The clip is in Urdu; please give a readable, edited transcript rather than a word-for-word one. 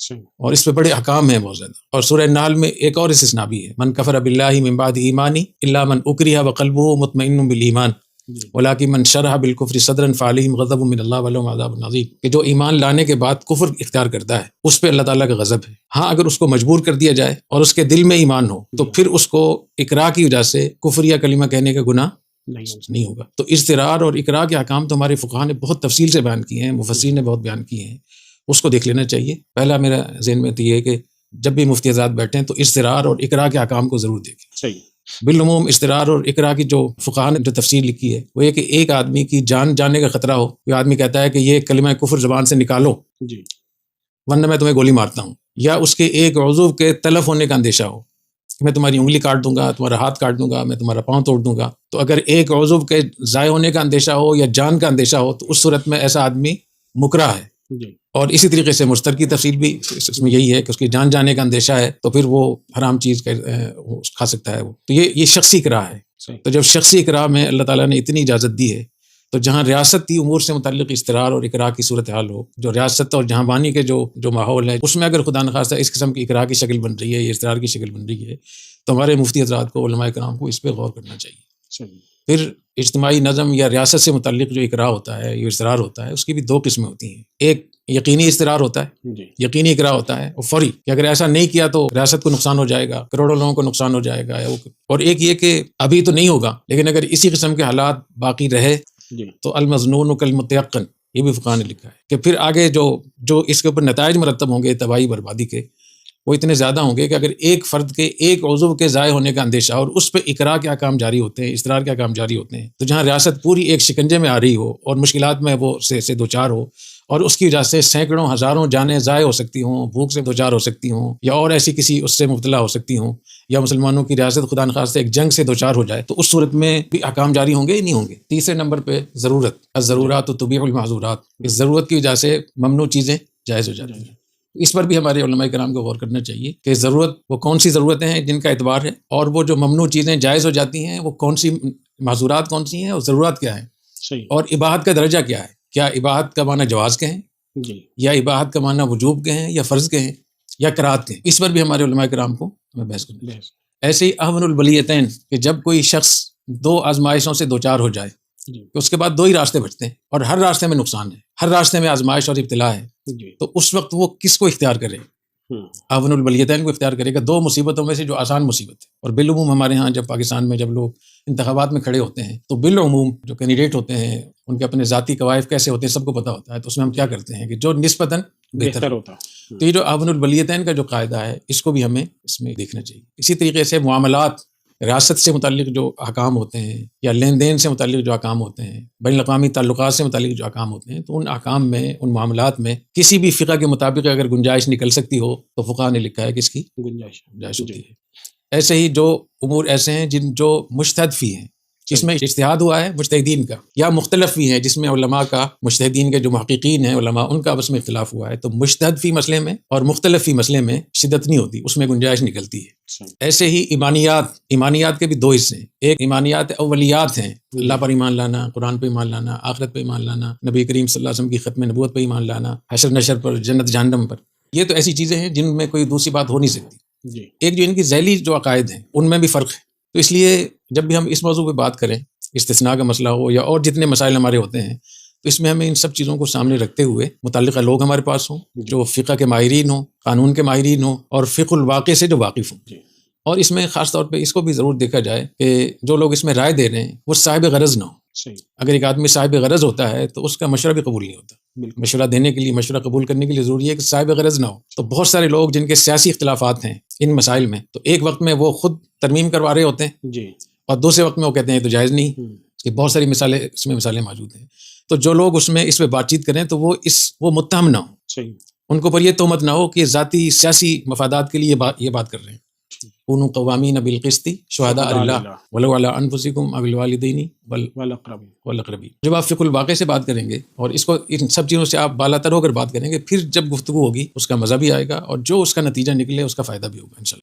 اور اس پہ بڑے احکام ہیں بہت زیادہ. اور سورہ نحل میں ایک اور استثناء بھی ہے، من کفر باللہ من بعد ایمانی الا من اکرہ وقلبہ مطمئن بالایمان ولکن من شرح بالکفر صدرا فعلیہم غضب من اللہ ولہم عذاب عظیم، کہ جو ایمان لانے کے بعد کفر اختیار کرتا ہے اس پہ اللہ تعالیٰ کا غضب ہے. ہاں اگر اس کو مجبور کر دیا جائے اور اس کے دل میں ایمان ہو تو پھر اس کو اکراہ کی وجہ سے کفر یا کلمہ کہنے کا گناہ نہیں ہوگا. تو اضطرار اور اکراہ کے احکام تو ہمارے فقہاء نے بہت تفصیل سے بیان کیے ہیں، مفسرین نے بہت بیان کیے ہیں، اس کو دیکھ لینا چاہیے. پہلا میرا ذہن میں تو یہ ہے کہ جب بھی مفتی حضرات بیٹھیں تو اضطرار اور اکراہ کے احکام کو ضرور دیکھیں. بالعموم اضطرار اور اکراہ کی جو فقہاء نے جو تفسیر لکھی ہے وہ یہ کہ ایک آدمی کی جان جانے کا خطرہ ہو، کوئی آدمی کہتا ہے کہ یہ کلمہ کفر زبان سے نکالو ورنہ میں تمہیں گولی مارتا ہوں، یا اس کے ایک عضو کے تلف ہونے کا اندیشہ ہو کہ میں تمہاری انگلی کاٹ دوں گا، تمہارا ہاتھ کاٹ دوں گا، میں تمہارا پاؤں توڑ دوں گا. تو اگر ایک عضو کے ضائع ہونے کا اندیشہ ہو یا جان کا اندیشہ ہو تو اس صورت میں ایسا آدمی مکرہ ہے. اور اسی طریقے سے مشتر کی تفصیل بھی اس میں یہی ہے کہ اس کی جان جانے کا اندیشہ ہے تو پھر وہ حرام چیز کھا سکتا ہے. وہ تو یہ شخصی اکراہ ہے. تو جب شخصی اکراہ میں اللہ تعالیٰ نے اتنی اجازت دی ہے تو جہاں ریاستی امور سے متعلق اضطرار اور اکراہ کی صورتحال ہو، جو ریاست اور جہاں بانی کے جو ماحول ہے اس میں اگر خدا نخواستہ اس قسم کی اکراہ کی شکل بن رہی ہے یا اضطرار کی شکل بن رہی ہے تو ہمارے مفتی حضرات کو، علماء کرام کو اس پہ غور کرنا چاہیے. پھر اجتماعی نظم یا ریاست سے متعلق جو اکراہ ہوتا ہے، یہ اضطرار ہوتا ہے، اس کی بھی دو قسمیں ہوتی ہیں. ایک یقینی اضطرار ہوتا ہے، یقینی اکراہ ہوتا ہے، اور فوری کہ اگر ایسا نہیں کیا تو ریاست کو نقصان ہو جائے گا، کروڑوں لوگوں کو نقصان ہو جائے گا. اور ایک یہ کہ ابھی تو نہیں ہوگا لیکن اگر اسی قسم کے حالات باقی رہے تو المظنون کالمتیقن، یہ بھی فقہاء نے لکھا ہے کہ پھر آگے جو اس کے اوپر نتائج مرتب ہوں گے تباہی بربادی کے، وہ اتنے زیادہ ہوں گے کہ اگر ایک فرد کے ایک عضو کے ضائع ہونے کا اندیشہ اور اس پہ اکراہ کے احکام جاری ہوتے ہیں، اضطرار کے احکام جاری ہوتے ہیں، تو جہاں ریاست پوری ایک شکنجے میں آ رہی ہو اور مشکلات میں وہ سے دوچار ہو اور اس کی وجہ سے سینکڑوں ہزاروں جانیں ضائع ہو سکتی ہوں، بھوک سے دوچار ہو سکتی ہوں، یا اور ایسی کسی اس سے مبتلا ہو سکتی ہوں، یا مسلمانوں کی ریاست خدا نخواستہ ایک جنگ سے دوچار ہو جائے، تو اس صورت میں بھی احکام جاری ہوں گے یا نہیں ہوں گے. تیسرے نمبر پہ ضرورت، الضرورات تبیح المحظورات، اس ضرورت کی وجہ سے ممنوع چیزیں جائز ہو جاتی ہیں. اس پر بھی ہمارے علماء کرام کو غور کرنا چاہیے کہ ضرورت وہ کون سی ضرورتیں ہیں جن کا اعتبار ہے، اور وہ جو ممنوع چیزیں جائز ہو جاتی ہیں وہ کون سی معذورات کون سی ہیں، اور ضرورات کیا ہیں، اور اباحت کا درجہ کیا ہے. کیا اباحت کا معنی جواز کے ہیں، یا اباحت کا معنی وجوب کے ہیں، یا فرض کے ہیں، یا کراہت کے ہیں. اس پر بھی ہمارے علماء کرام کو ہمیں بحث کرنا ہے. ایسے ہی احون البلیتین کہ جب کوئی شخص دو آزمائشوں سے دوچار ہو جائے تو اس کے بعد دو ہی راستے بچتے ہیں اور ہر راستے میں نقصان ہے، ہر راستے میں آزمائش اور ابتلا ہے، تو اس وقت وہ کس کو اختیار کرے؟ احون البلیتین کو اختیار کرے گا. دو مصیبتوں میں سے جو آسان مصیبت ہے. اور بالعموم ہمارے ہاں جب پاکستان میں جب لوگ انتخابات میں کھڑے ہوتے ہیں تو بالعموم جو کینڈیڈیٹ ہوتے ہیں ان کے اپنے ذاتی قوائف کیسے ہوتے ہیں سب کو پتہ ہوتا ہے. تو اس میں ہم کیا کرتے ہیں کہ جو نسبتاً بہتر ہوتا ہے. تو یہ جو احون البلیتین کا جو قاعدہ ہے اس کو بھی ہمیں اس میں دیکھنا چاہیے. اسی طریقے سے معاملات، ریاست سے متعلق جو احکام ہوتے ہیں یا لین دین سے متعلق جو احکام ہوتے ہیں، بین الاقوامی تعلقات سے متعلق جو احکام ہوتے ہیں، تو ان احکام میں، ان معاملات میں کسی بھی فقہ کے مطابق اگر گنجائش نکل سکتی ہو تو فقہاء نے لکھا ہے کہ اس کی گنجائش ہوتی ہے. ایسے ہی جو امور ایسے ہیں جو مجتہد فی ہیں، جس میں اجتہاد ہوا ہے مجتہدین کا، یا مختلف فی ہیں جس میں علماء کا، مجتہدین کے جو محققین ہیں علماء، ان کا آپس میں اختلاف ہوا ہے، تو مجتہد فی مسئلے میں اور مختلف فی مسئلے میں شدت نہیں ہوتی، اس میں گنجائش نکلتی ہے. ایسے ہی ایمانیات کے بھی دو حصے ہیں. ایک ایمانیات اولیات ہیں، اللہ پر ایمان لانا، قرآن پہ ایمان لانا، آخرت پہ ایمان لانا، نبی کریم صلی اللہ علیہ وسلم کی ختم نبوت پہ ایمان لانا، حشر نشر پر، جنت جہنم پر. یہ تو ایسی چیزیں ہیں جن میں کوئی دوسری بات ہو نہیں سکتی. ایک جو ان کی ذیلی جو عقائد ہیں ان میں بھی فرق ہے. تو اس لیے جب بھی ہم اس موضوع پہ بات کریں، استثناء کا مسئلہ ہو یا اور جتنے مسائل ہمارے ہوتے ہیں، تو اس میں ہمیں ان سب چیزوں کو سامنے رکھتے ہوئے متعلقہ لوگ ہمارے پاس ہوں جو فقہ کے ماہرین ہوں، قانون کے ماہرین ہوں، اور فقہ الواقع سے جو واقف ہوں. اور اس میں خاص طور پہ اس کو بھی ضرور دیکھا جائے کہ جو لوگ اس میں رائے دے رہے ہیں وہ صاحب غرض نہ ہو. اگر ایک آدمی صاحب غرض ہوتا ہے تو اس کا مشورہ بھی قبول نہیں ہوتا. مشورہ دینے کے لیے، مشورہ قبول کرنے کے لیے ضروری ہے کہ صاحب غرض نہ ہو. تو بہت سارے لوگ جن کے سیاسی اختلافات ہیں ان مسائل میں، تو ایک وقت میں وہ خود ترمیم کروا رہے ہوتے ہیں اور دوسرے وقت میں وہ کہتے ہیں تو جائز نہیں. اس کی بہت ساری مثالیں موجود ہیں. تو جو لوگ اس پہ بات چیت کریں تو وہ متہم نہ ہو، ان کو پر یہ تہمت نہ ہو کہ ذاتی سیاسی مفادات کے لیے یہ بات کر رہے ہیں. کونوا قوامین بالقسط شہداء للہ ولو علی انفسکم او الوالدین والاقربین. جب آپ فقہ الواقع سے بات کریں گے اور اس کو ان سب چیزوں سے آپ بالا تر ہو کر بات کریں گے، پھر جب گفتگو ہوگی اس کا مزہ بھی آئے گا اور جو اس کا نتیجہ نکلے اس کا فائدہ بھی ہوگا انشاءاللہ.